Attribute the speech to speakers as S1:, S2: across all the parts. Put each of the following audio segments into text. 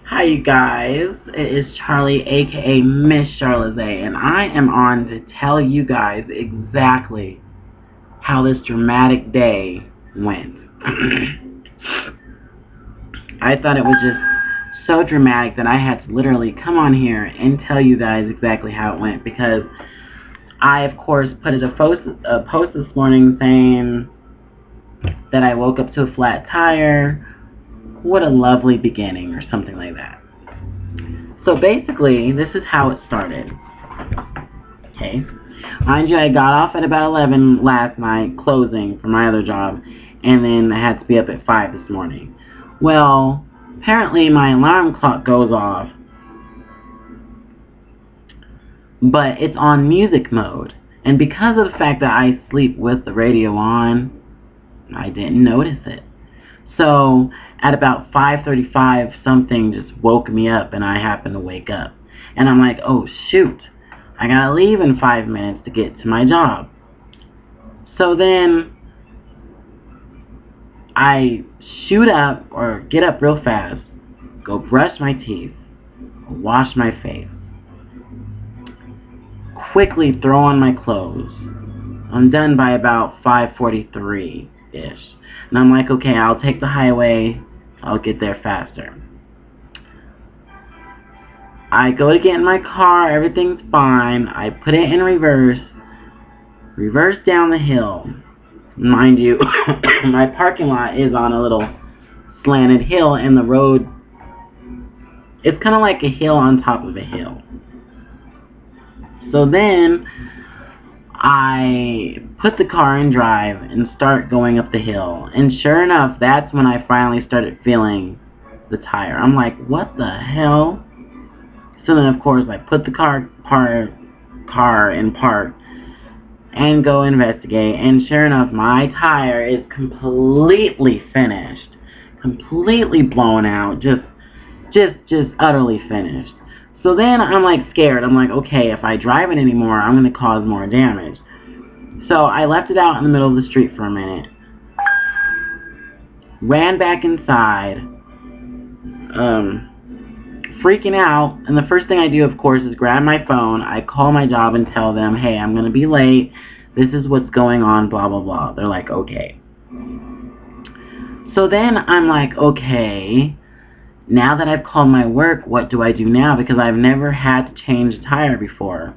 S1: Hi you guys, it is Charlie aka Miss Charlotte, and I am on to tell you guys exactly how this dramatic day went. I thought it was just so dramatic that I had to literally come on here and tell you guys exactly how it went, because I of course put a post this morning saying that I woke up to a flat tire. What a lovely beginning, or something like that. So basically, this is how it started. Okay. Mind you, I got off at about 11 last night, closing for my other job, and then I had to be up at 5 this morning. Well, apparently my alarm clock goes off, but it's on music mode. And because of the fact that I sleep with the radio on, I didn't notice it. So at about 5:35, something just woke me up, and I happened to wake up. And I'm like, oh shoot, I gotta leave in 5 minutes to get to my job. So then I shoot up, or get up real fast, go brush my teeth, wash my face, quickly throw on my clothes. I'm done by about 5:43-ish. And I'm like, okay, I'll take the highway, I'll get there faster. I go to get in my car, everything's fine. I put it in reverse down the hill. Mind you, my parking lot is on a little slanted hill, and the road, it's kind of like a hill on top of a hill. So then I put the car in drive and start going up the hill, and sure enough, that's when I finally started feeling the tire. I'm like, what the hell? So then of course I put the car in park and go investigate, and sure enough, my tire is completely finished, completely blown out, just utterly finished. So then I'm like scared. I'm like, okay, if I drive it anymore, I'm going to cause more damage. So I left it out in the middle of the street for a minute, ran back inside, freaking out, and the first thing I do, of course, is grab my phone. I call my job and tell them, hey, I'm going to be late, this is what's going on, blah blah blah. They're like, okay. So then I'm like, okay, now that I've called my work, what do I do now? Because I've never had to change a tire before.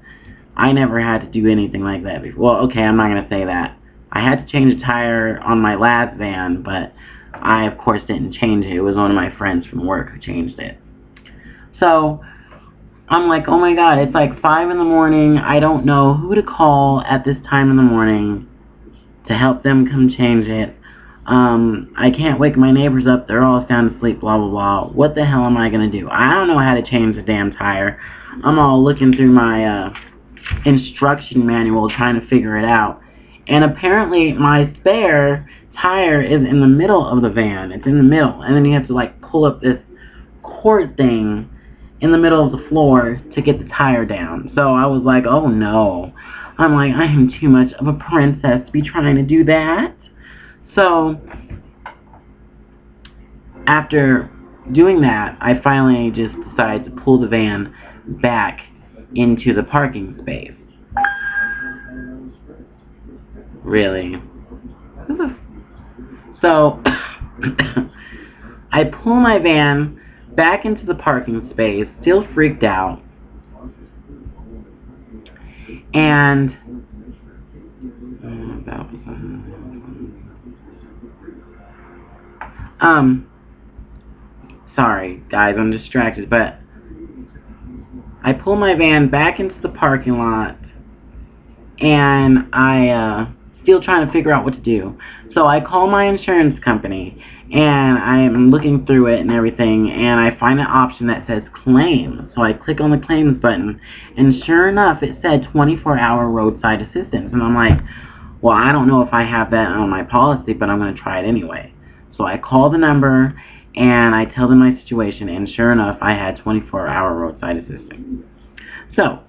S1: I never had to do anything like that before. Well, okay, I'm not going to say that. I had to change a tire on my last van, but I, of course, didn't change it. It was one of my friends from work who changed it. So I'm like, oh my god, it's like 5 in the morning. I don't know who to call at this time in the morning to help them come change it. I can't wake my neighbors up. They're all sound asleep, blah, blah, blah. What the hell am I going to do? I don't know how to change the damn tire. I'm all looking through my instruction manual trying to figure it out. And apparently my spare tire is in the middle of the van. It's in the middle. And then you have to like pull up this cord thing in the middle of the floor to get the tire down. So I was like, oh no. I'm like, I am too much of a princess to be trying to do that. So after doing that, I finally just decided to pull the van back into the parking space. Really? So I pull my van back into the parking space, still freaked out, and sorry guys, I'm distracted, but I pull my van back into the parking lot, and I still trying to figure out what to do. So I call my insurance company, and I am looking through it and everything, and I find an option that says claim. So I click on the claims button, and sure enough, it said 24-hour roadside assistance. And I'm like, well, I don't know if I have that on my policy, but I'm going to try it anyway. So I call the number, and I tell them my situation, and sure enough, I had 24-hour roadside assistance. So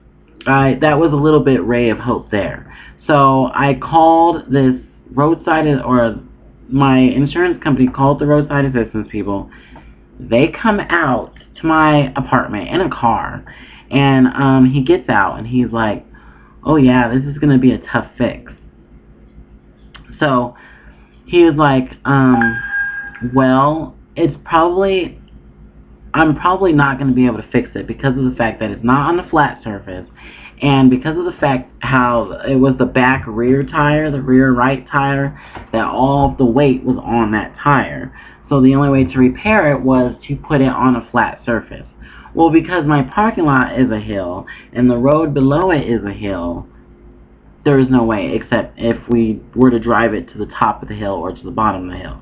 S1: that was a little bit ray of hope there. So I called this roadside, or my insurance company called the roadside assistance people, They come out to my apartment in a car, and he gets out and he's like, oh yeah, this is going to be a tough fix. So he was like, well, I'm probably not going to be able to fix it because of the fact that it's not on a flat surface, and because of the fact how it was the back rear tire, the rear right tire, that all of the weight was on that tire. So the only way to repair it was to put it on a flat surface. Well, because my parking lot is a hill and the road below it is a hill, there is no way except if we were to drive it to the top of the hill or to the bottom of the hill.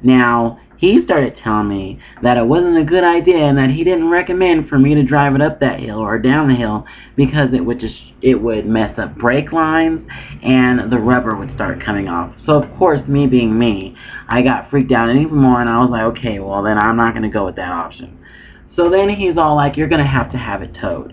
S1: Now, he started telling me that it wasn't a good idea and that he didn't recommend for me to drive it up that hill or down the hill because it would mess up brake lines and the rubber would start coming off. So of course, me being me, I got freaked out even more, and I was like, okay, well then I'm not going to go with that option. So then he's all like, you're going to have it towed.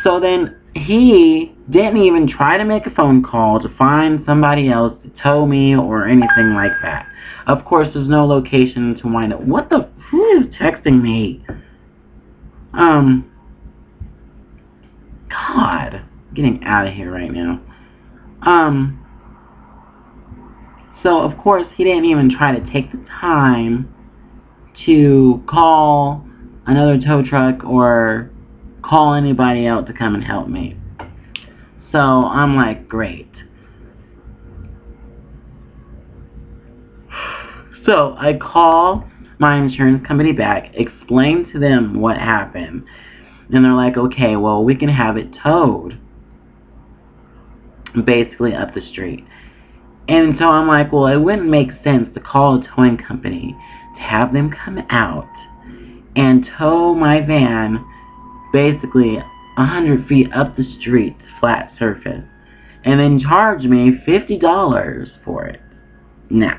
S1: So then he didn't even try to make a phone call to find somebody else to tow me or anything like that. Of course, there's no location to wind up. Who is texting me? God, getting out of here right now. So of course, he didn't even try to take the time to call another tow truck or call anybody out to come and help me. So I'm like, great. So I call my insurance company back, explain to them what happened, and they're like, okay, well, we can have it towed basically up the street. And so I'm like, well, it wouldn't make sense to call a towing company to have them come out and tow my van basically 100 feet up the street to flat surface and then charge me $50 for it. No.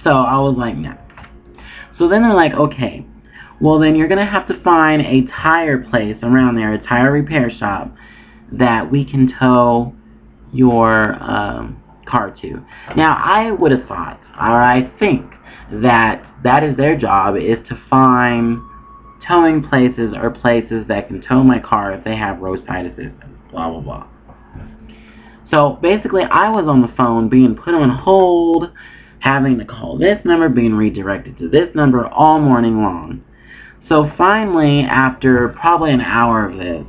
S1: So I was like, no. So then they're like, okay, well then you're going to have to find a tire place around there, a tire repair shop, that we can tow your car to. Now, I would have thought, or I think, that is their job, is to find towing places or places that can tow my car if they have roadside assistance, blah, blah, blah. So basically, I was on the phone being put on hold, having to call this number, being redirected to this number all morning long. So finally, after probably an hour of this,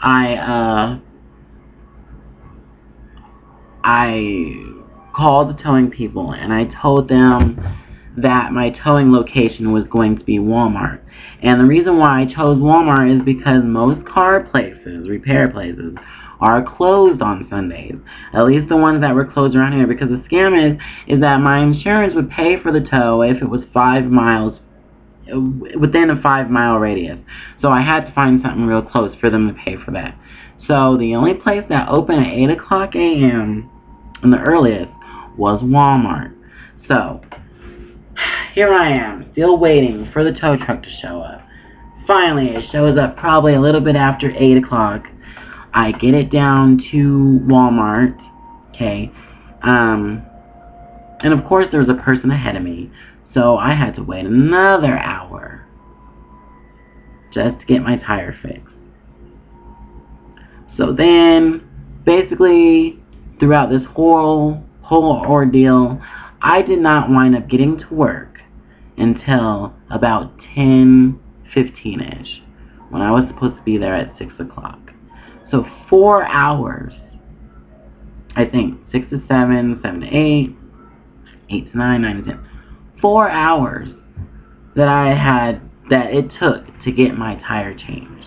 S1: I called the towing people and I told them that my towing location was going to be Walmart. And the reason why I chose Walmart is because most car places, repair places, are closed on Sundays. At least the ones that were closed around here, because the scam is that my insurance would pay for the tow if it was 5 miles, within a 5-mile radius. So I had to find something real close for them to pay for that. So the only place that opened at 8 o'clock a.m. in the earliest was Walmart. So here I am, still waiting for the tow truck to show up. Finally, it shows up probably a little bit after 8 o'clock. I get it down to Walmart, okay, and of course there was a person ahead of me, so I had to wait another hour just to get my tire fixed. So then, basically, throughout this whole ordeal, I did not wind up getting to work until about 10:15-ish, when I was supposed to be there at 6 o'clock. So 4 hours, I think, 6 to 7, 7 to 8, 8 to 9, 9 to 10. 4 hours that it took to get my tire changed.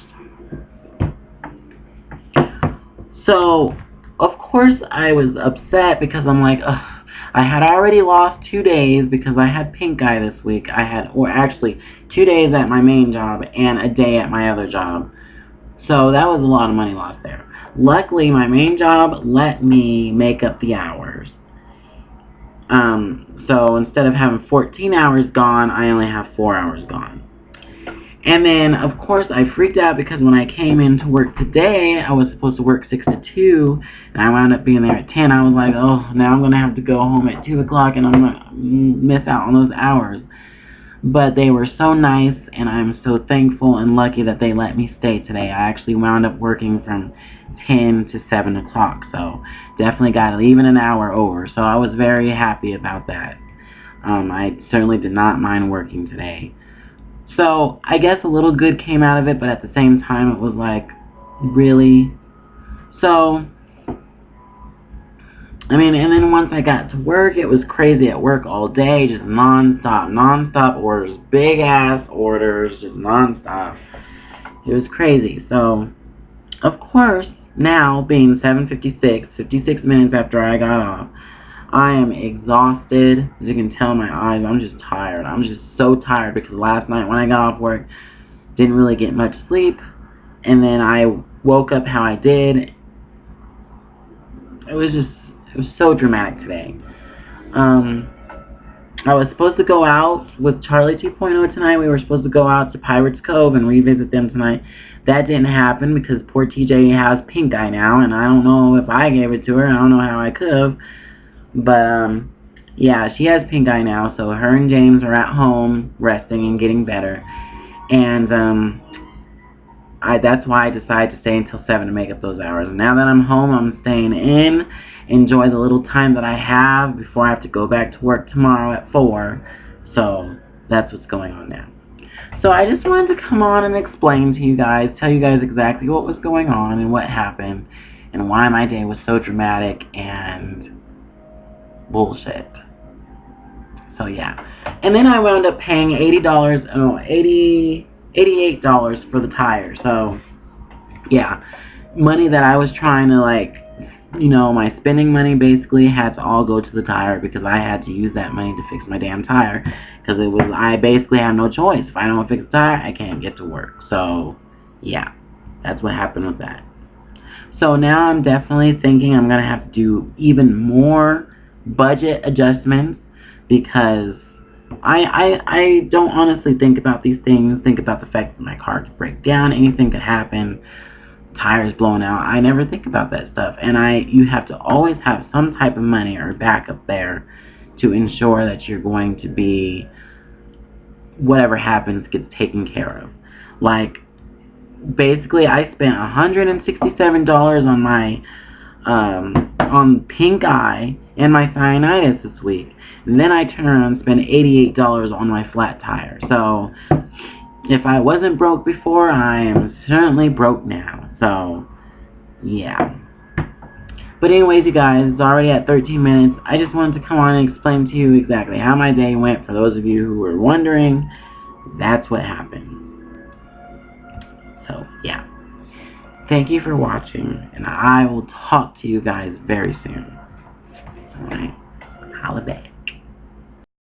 S1: So, of course, I was upset because I'm like, ugh, I had already lost 2 days because I had pink eye this week. Or actually, 2 days at my main job and a day at my other job. So that was a lot of money lost there. Luckily, my main job let me make up the hours. So instead of having 14 hours gone, I only have 4 hours gone. And then, of course, I freaked out because when I came into work today, I was supposed to work 6 to 2, and I wound up being there at 10. I was like, oh, now I'm going to have to go home at 2 o'clock, and I'm going to miss out on those hours. But they were so nice, and I'm so thankful and lucky that they let me stay today. I actually wound up working from 10 to 7 o'clock, so definitely got even an hour over. So I was very happy about that. I certainly did not mind working today. So I guess a little good came out of it, but at the same time it was like, really? So, I mean, and then once I got to work, it was crazy at work all day, just non-stop orders, big ass orders, just non-stop. It was crazy. So, of course, now being 7:56, 56 minutes after I got off, I am exhausted. As you can tell in my eyes, I'm just tired. I'm just so tired because last night when I got off work, didn't really get much sleep, and then I woke up how I did. It was so dramatic today. I was supposed to go out with Charlie 2.0 tonight. We were supposed to go out to Pirates Cove and revisit them tonight. That didn't happen because poor TJ has pink eye now, and I don't know if I gave it to her. I don't know how I could have. But, yeah, she has pink eye now, so her and James are at home resting and getting better. And, that's why I decided to stay until 7 to make up those hours. And now that I'm home, I'm staying in, enjoy the little time that I have before I have to go back to work tomorrow at 4. So, that's what's going on now. So, I just wanted to come on and explain to you guys, tell you guys exactly what was going on and what happened, and why my day was so dramatic and bullshit. So, yeah. And then I wound up paying $88 for the tire. So, yeah, money that I was trying to, like, you know, my spending money basically had to all go to the tire because I had to use that money to fix my damn tire because I basically have no choice. If I don't fix the tire, I can't get to work. So, yeah, that's what happened with that. So now I'm definitely thinking I'm going to have to do even more budget adjustments because I don't honestly think about these things, think about the fact that my car could break down, anything could happen, tires blown out. I never think about that stuff. And you have to always have some type of money or backup there to ensure that you're going to be, whatever happens gets taken care of. Like, basically I spent $167 on my on pink eye and my cyanitis this week, and then I turn around and spend $88 on my flat tire. So if I wasn't broke before, I am certainly broke now. So yeah. But anyways, you guys, it's already at 13 minutes. I just wanted to come on and explain to you exactly how my day went. For those of you who were wondering, that's what happened. So yeah. Thank you for watching, and I will talk to you guys very soon. Alright, holla back.